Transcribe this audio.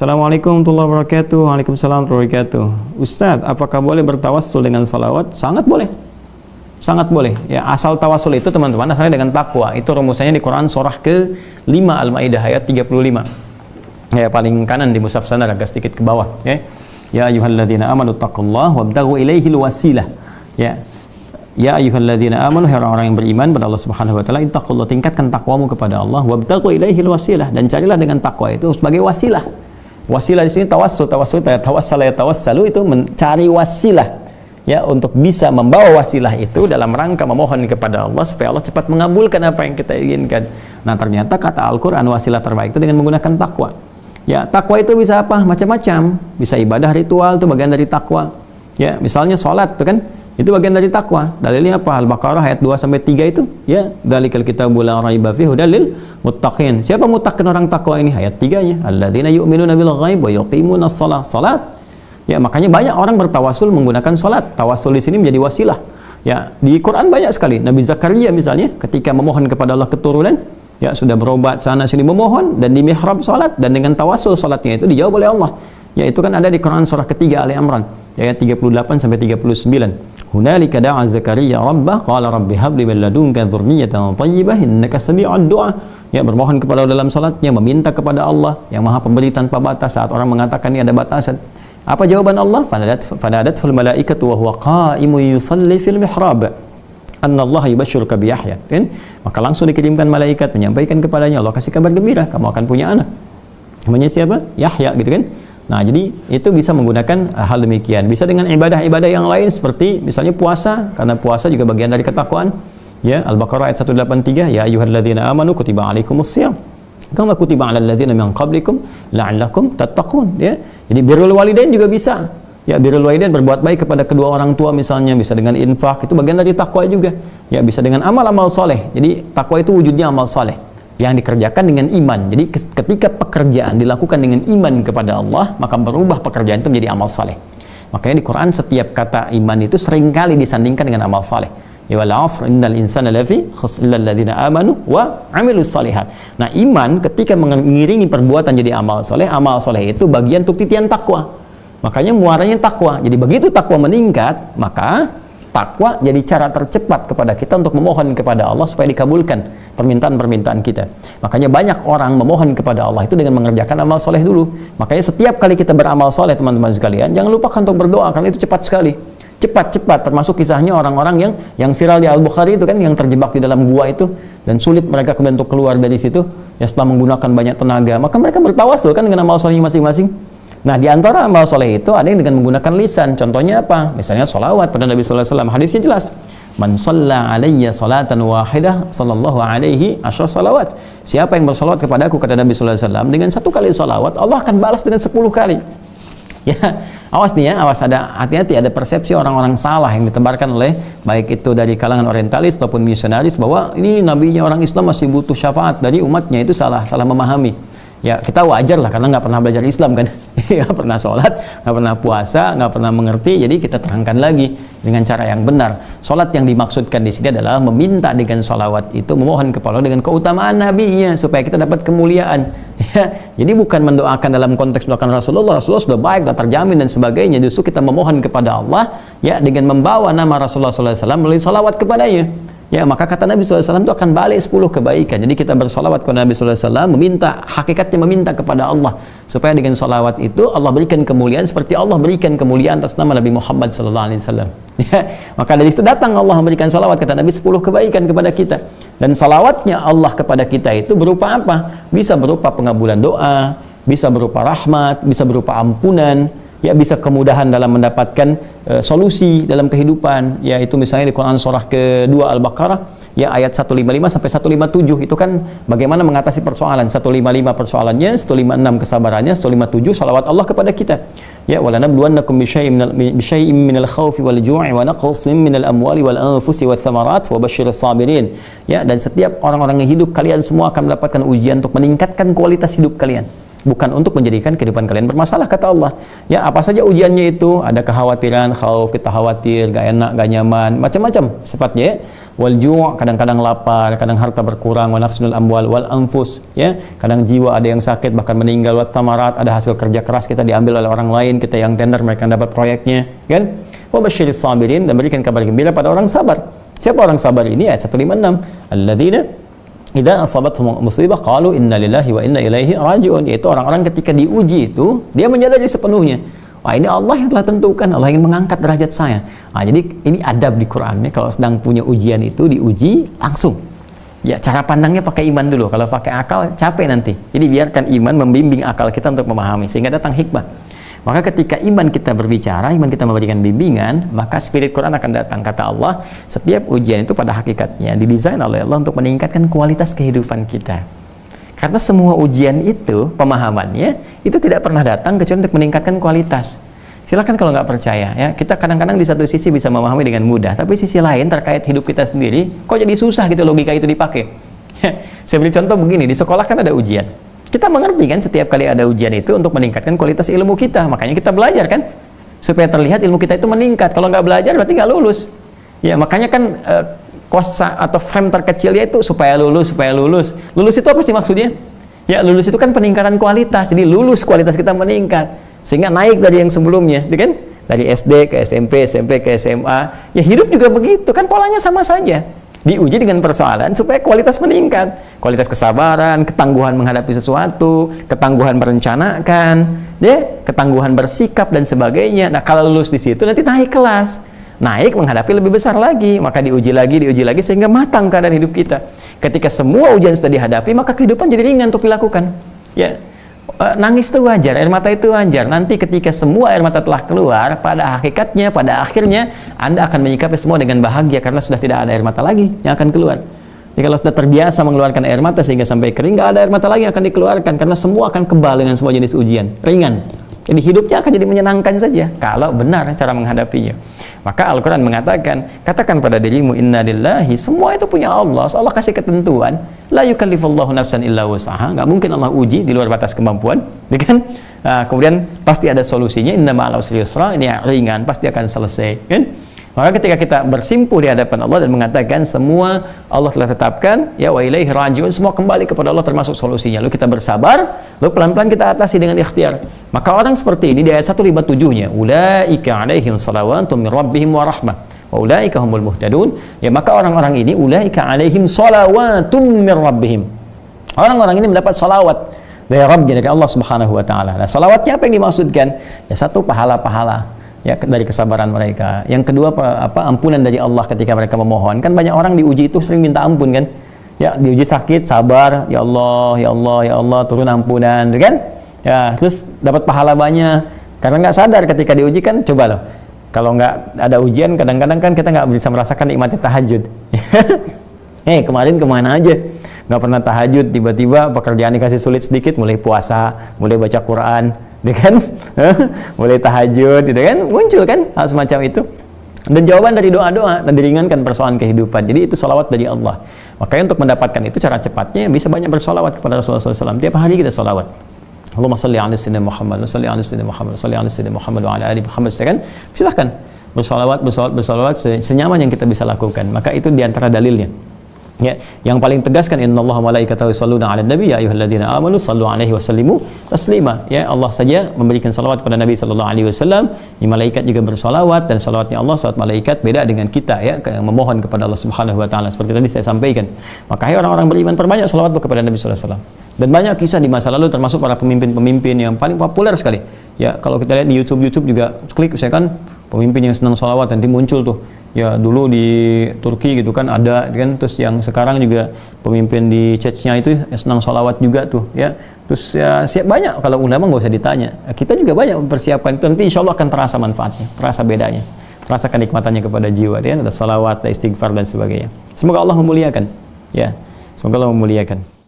Assalamualaikum warahmatullahi wabarakatuh. Waalaikumsalam warahmatullahi wabarakatuh. Ustadz, apakah boleh bertawassul dengan salawat? Sangat boleh. Sangat boleh. Ya, asal tawassul itu teman-teman asalnya dengan takwa. Itu rumusannya di Quran surah ke-5 Al-Maidah ayat 35. Ya, paling kanan di mushaf sana agak sedikit ke bawah, ya. Ya ayyuhalladzina amanu taqullaha wabtaghu ilaihil wasilah. Ya. Ya ayyuhalladzina amanu, orang-orang yang beriman pada Allah Subhanahu wa taala, ittaqullaha, tingkatkan takwamu kepada Allah, wabtaghu ilaihil wasilah, dan carilah dengan takwa itu sebagai wasilah. Wasilah di sini tawassul tawassalu itu mencari wasilah, ya, untuk bisa membawa wasilah itu dalam rangka memohon kepada Allah supaya Allah cepat mengabulkan apa yang kita inginkan. Nah, ternyata kata Al-Qur'an wasilah terbaik itu dengan menggunakan takwa. Ya, takwa itu bisa apa? Macam-macam. Bisa ibadah ritual, itu bagian dari takwa. Ya, misalnya sholat itu kan, itu bagian dari takwa. Dalilnya apa? Al-Baqarah ayat 2 sampai 3 itu, ya, dzalikal kitabul la raiba fihi hudal lil muttaqin. Siapa muttaqin orang takwa ini? Ayat 3-nya, alladzina yu'minuna bil ghaib wa yuqimunas shalah. Salat. Ya, makanya banyak orang bertawasul menggunakan salat. Tawasul di sini menjadi wasilah. Ya, di Quran banyak sekali. Nabi Zakaria misalnya ketika memohon kepada Allah keturunan, ya, sudah berobat sana sini memohon dan di mihrab salat, dan dengan tawasul salatnya itu dijawab oleh Allah. Ya, itu kan ada di Quran surah ketiga Ali Imran ayat 38 sampai 39. Hunalika da'a Zakaria rabbah qala rabbi habli min ladunka dzurriyyatan thayyibah innaka sami'ud du'a. Ya, bermohon kepada Allah dalam salatnya, meminta kepada Allah yang Maha Pemberi tanpa batas saat orang mengatakan ini ada batasan. Apa jawaban Allah? Fanadatul malaikatu wa huwa qa'imun yusalli fil mihrab. Annallaha yubashshiruka bi Yahya. Kan? Maka langsung dikirimkan malaikat menyampaikan kepadanya, Allah kasih kabar gembira, kamu akan punya anak. Namanya siapa? Yahya, gitu kan? Nah, jadi itu bisa menggunakan hal demikian. Bisa dengan ibadah-ibadah yang lain seperti misalnya puasa, karena puasa juga bagian dari ketakwaan. Ya, Al-Baqarah ayat 183, ya ayyuhalladzina amanu kutiba alaikumusiyam kama kutiba alal ladzina min qablikum la'allakum tattaqun. Ya. Jadi birrul walidain juga bisa. Ya, birrul walidain, berbuat baik kepada kedua orang tua misalnya, bisa dengan infak, itu bagian dari takwa juga. Ya, bisa dengan amal-amal soleh. Jadi takwa itu wujudnya amal soleh yang dikerjakan dengan iman. Jadi ketika pekerjaan dilakukan dengan iman kepada Allah, maka berubah pekerjaan itu menjadi amal saleh. Makanya di Quran setiap kata iman itu seringkali disandingkan dengan amal saleh. Ya wal 'asr innal insana lafi khusr illal ladzina amanu wa 'amilus shalihat. Nah, iman ketika mengiringi perbuatan jadi amal saleh itu bagian untuk titian takwa. Makanya muaranya takwa. Jadi begitu takwa meningkat, maka takwa jadi cara tercepat kepada kita untuk memohon kepada Allah supaya dikabulkan permintaan-permintaan kita. Makanya banyak orang memohon kepada Allah itu dengan mengerjakan amal soleh dulu. Makanya setiap kali kita beramal soleh, teman-teman sekalian, jangan lupakan untuk berdoa, karena itu cepat sekali. Cepat, termasuk kisahnya orang-orang yang viral di Al-Bukhari itu kan, yang terjebak di dalam gua itu, dan sulit mereka kemudian untuk keluar dari situ, ya, setelah menggunakan banyak tenaga. Maka mereka bertawasul kan dengan amal solehnya masing-masing. Nah, di antara amal soleh itu ada yang dengan menggunakan lisan. Contohnya apa? Misalnya sholawat pada Nabi sallallahu alaihi wasallam. Hadisnya jelas. Man shalla alayya salatan wahidah sallallahu alaihi asyra salawat. Siapa yang bersolawat kepadaku, kata Nabi sallallahu alaihi wasallam, dengan satu kali solawat, Allah akan balas dengan 10 kali. Ya, awas nih ya, awas, hati-hati, ada persepsi orang-orang salah yang ditebarkan oleh baik itu dari kalangan orientalis ataupun misionaris bahwa ini nabinya orang Islam masih butuh syafaat dari umatnya. Itu salah memahami. Ya, kita wajar lah karena nggak pernah belajar Islam kan, nggak pernah sholat, nggak pernah puasa, nggak pernah mengerti. Jadi kita terangkan lagi dengan cara yang benar. Sholat yang dimaksudkan di sini adalah meminta dengan sholawat itu, memohon kepada Allah dengan keutamaan nabinya supaya kita dapat kemuliaan. Ya, jadi bukan mendoakan dalam konteks mendoakan Rasulullah sudah baik, sudah terjamin dan sebagainya. Justru kita memohon kepada Allah, ya, dengan membawa nama Rasulullah SAW melalui sholawat kepadanya. Ya, maka kata Nabi SAW itu akan balik 10 kebaikan. Jadi kita bersolawat kepada Nabi SAW, hakikatnya meminta kepada Allah supaya dengan solawat itu Allah berikan kemuliaan seperti Allah berikan kemuliaan atas nama Nabi Muhammad SAW. Ya, maka dari situ datang Allah memberikan solawat, kata Nabi, 10 kebaikan kepada kita. Dan solawatnya Allah kepada kita itu berupa apa? Bisa berupa pengabulan doa, bisa berupa rahmat, bisa berupa ampunan, ya, bisa kemudahan dalam mendapatkan solusi dalam kehidupan. Ya, itu misalnya di Quran surah kedua Al-Baqarah, ya, ayat 155 sampai 157 itu kan bagaimana mengatasi persoalan. 155 persoalannya, 156 kesabarannya, 157 salawat Allah kepada kita. Ya, walanabluwannakum bisyai'in minal khaufi wal ju'i wa naqsin minal amwali wal anfusi wath thamarat wa basyiris sabirin. Ya, dan setiap orang-orang yang hidup, kalian semua akan mendapatkan ujian untuk meningkatkan kualitas hidup kalian. bukan untuk menjadikan kehidupan kalian bermasalah, kata Allah. Ya, apa saja ujiannya itu, ada kekhawatiran, khauf, kita khawatir, gak enak, gak nyaman, macam-macam sifatnya. Wal ju', kadang-kadang lapar, kadang harta berkurang, wa nafsunul amwal wal anfus, ya, kadang jiwa ada yang sakit bahkan meninggal, wa thamarat, ada hasil kerja keras kita diambil oleh orang lain, kita yang tender, mereka yang dapat proyeknya, kan? Wa basyiris sabirin, dan berikan kabar gembira pada orang sabar. Siapa orang sabar ini? Ayat 156. Alladzina idza asabathum musibah qalu inna lillahi wa inna ilaihi raji'un, yaitu orang-orang ketika diuji itu dia menyadari sepenuhnya, wah, ini Allah yang telah tentukan, Allah ingin mengangkat derajat saya. Nah, jadi ini adab di Quran ya, kalau sedang punya ujian itu diuji langsung. Ya, cara pandangnya pakai iman dulu, kalau pakai akal capek nanti. Jadi biarkan iman membimbing akal kita untuk memahami sehingga datang hikmah. Maka ketika iman kita berbicara, iman kita memberikan bimbingan, maka spirit Quran akan datang. Kata Allah, setiap ujian itu pada hakikatnya didesain oleh Allah untuk meningkatkan kualitas kehidupan kita. Karena semua ujian itu, pemahamannya, itu tidak pernah datang kecuali untuk meningkatkan kualitas. Silahkan kalau nggak percaya, ya, kita kadang-kadang di satu sisi bisa memahami dengan mudah, tapi sisi lain terkait hidup kita sendiri, kok jadi susah gitu logika itu dipakai. Saya beri contoh begini, di sekolah kan ada ujian. Kita mengerti kan setiap kali ada ujian itu untuk meningkatkan kualitas ilmu kita, makanya kita belajar kan, supaya terlihat ilmu kita itu meningkat. Kalau nggak belajar berarti nggak lulus. Ya, makanya kan kosa atau frame terkecilnya itu supaya lulus, supaya lulus. Lulus itu apa sih maksudnya? Ya, lulus itu kan peningkatan kualitas. Jadi lulus, kualitas kita meningkat sehingga naik dari yang sebelumnya, kan? Dari SD ke SMP, SMP ke SMA. Ya, hidup juga begitu kan, polanya sama saja. Diuji dengan persoalan supaya kualitas meningkat, kualitas kesabaran, ketangguhan menghadapi sesuatu, ketangguhan merencanakan, ya, ketangguhan bersikap dan sebagainya. Nah, kalau lulus di situ nanti naik kelas, naik menghadapi lebih besar lagi, maka diuji lagi sehingga matang keadaan hidup kita. Ketika semua ujian sudah dihadapi, maka kehidupan jadi ringan untuk dilakukan. Ya, nangis itu wajar, air mata itu wajar. Nanti ketika semua air mata telah keluar, pada hakikatnya, pada akhirnya Anda akan menyikapi semua dengan bahagia karena sudah tidak ada air mata lagi yang akan keluar. Jadi kalau sudah terbiasa mengeluarkan air mata sehingga sampai kering, nggak ada air mata lagi yang akan dikeluarkan karena semua akan kebal dengan semua jenis ujian, ringan. Jadi hidupnya akan jadi menyenangkan saja kalau benar cara menghadapinya. Maka Al-Quran mengatakan, katakan pada dirimu, inna lillahi, semua itu punya Allah. Allah kasih ketentuan, la yukallifullahu nafsan illa wus'aha, nggak mungkin Allah uji di luar batas kemampuan, kan? Nah, kemudian pasti ada solusinya, inna ma'al usri yusra, ini yang ringan pasti akan selesai, kan? Maka ketika kita bersimpuh di hadapan Allah dan mengatakan semua Allah telah tetapkan, ya wa ilaihi raji'un, semua kembali kepada Allah termasuk solusinya. Lalu kita bersabar, lalu pelan-pelan kita atasi dengan ikhtiar. Maka orang seperti ini di ayat 157-nya, ulaika alaihim salawatun min rabbihim wa rahmah wa ulaika humul muhtadun. Ya, maka orang-orang ini ulaika alaihim salawatun min rabbihim. Orang-orang ini mendapat salawat dari Rabbnya, dari Allah Subhanahu wa taala. Nah, salawatnya apa yang dimaksudkan? Ya, satu, pahala-pahala ya dari kesabaran mereka. Yang kedua ampunan dari Allah ketika mereka memohon. Kan banyak orang diuji itu sering minta ampun kan. Ya, diuji sakit, sabar, ya Allah, ya Allah, ya Allah, turun ampunan, kan? Ya, terus dapat pahala banyak. Karena nggak sadar ketika diuji kan, coba loh. Kalau nggak ada ujian, kadang-kadang kan kita nggak bisa merasakan nikmatnya tahajud. Kemarin kemana aja? Nggak pernah tahajud, tiba-tiba pekerjaan dikasih sulit sedikit, mulai puasa, mulai baca Quran, kan? Mulai tahajud, gitu kan? Muncul kan hal semacam itu. Dan jawaban dari doa-doa dan diringankan persoalan kehidupan. Jadi itu salawat dari Allah. Makanya untuk mendapatkan itu cara cepatnya bisa banyak bersalawat kepada Rasulullah SAW. Tiap hari kita salawat. Allahumma salli ala sayyidina Muhammad, salli ala sayyidina Muhammad, salli ala sayyidina Muhammad wa ala ali Muhammad. Silahkan bersalawat senyaman yang kita bisa lakukan. Maka itu diantara dalilnya. Ya, yang paling tegas kan innallaha malaikatahu yusholluna 'alan nabi ya ayyuhalladzina amanu shallu 'alaihi wa sallimu taslima. Ya, Allah saja memberikan salawat kepada Nabi sallallahu alaihi wasallam. Malaikat juga bersalawat, dan salawatnya Allah, salawat malaikat beda dengan kita ya, yang memohon kepada Allah Subhanahu wa taala seperti tadi saya sampaikan. Maka orang-orang beriman perbanyak salawat kepada Nabi sallallahu alaihi wasallam. Dan banyak kisah di masa lalu termasuk para pemimpin-pemimpin yang paling populer sekali. Ya, kalau kita lihat di YouTube juga klik misalkan pemimpin yang senang salawat, nanti muncul tuh. Ya, dulu di Turki gitu kan ada kan, terus yang sekarang juga pemimpin di Chechnya itu senang sholawat juga tuh ya. Terus ya siap banyak, kalau ulama nggak usah ditanya, kita juga banyak mempersiapkan itu, nanti insya Allah akan terasa manfaatnya, terasa bedanya, terasa kenikmatannya kepada jiwa, ya, ada sholawat, ada istighfar dan sebagainya. Semoga Allah memuliakan, ya, semoga Allah memuliakan.